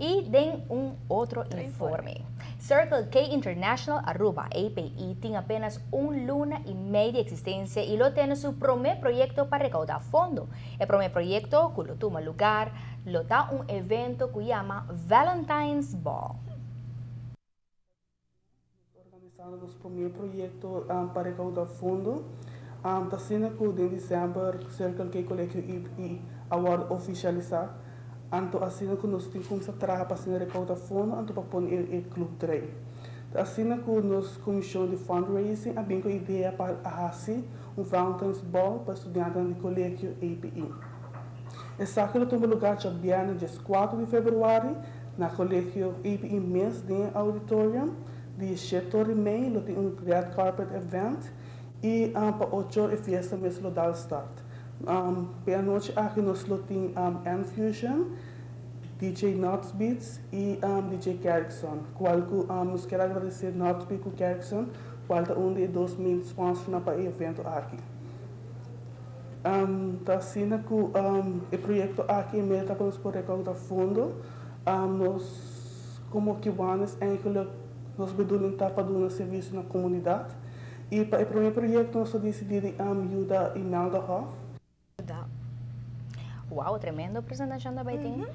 Y den un otro informe. Circle K International Aruba, API, tiene apenas un luna y media de existencia y lo tiene su primer proyecto para recaudar fondos. El primer proyecto que lo toma lugar, lo da un evento que llama Valentine's Ball. Organizando nosso primeiro projeto para recaudar fundo. Está sendo que em dezembro, Circle K Colégio e Award oficializar. Então, assim que nós temos que trabalhar para recaudar fundo, então para pôr o clube trem. Assim que nós comissão de fundraising, a bem com a ideia para fazer Valentine's Ball para estudantes do colégio API. Essa aqui toma lugar dia 4 de fevereiro, na colégio API mês de auditorium. De 7h30 tem red carpet event e para 8 horas a festa mesmo dá start. Pela noite aqui nós tem N-Fusion, DJ Nuts Beats e DJ Carrickson. Qual nós quero agradecer Nuts Beats e Carrickson, qual é um de 2000 sponsors para o evento aqui. Tá assim que o projeto aqui mesmo para nós poder recaudar fundo, nós como que vamos nós bedoeling para dar um serviço na comunidade. E para o primeiro projeto, nós decidimos ajudar Imelda Hoff. Uau, tremendo apresentação da Baiting.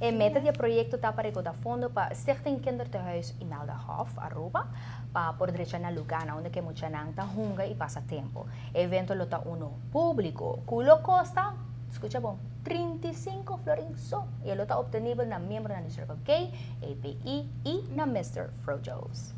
A meta do projeto está para recaudar fundo para Stichting Kinderthuis Imelda Hoff, Aruba, para poder na lugar onde que muita gente hunga e passa tempo. O evento está público, culo costa, escucha bom, 35 florins só. E ele está obtenível na membro da Circle K, API e na Mr. Frojos.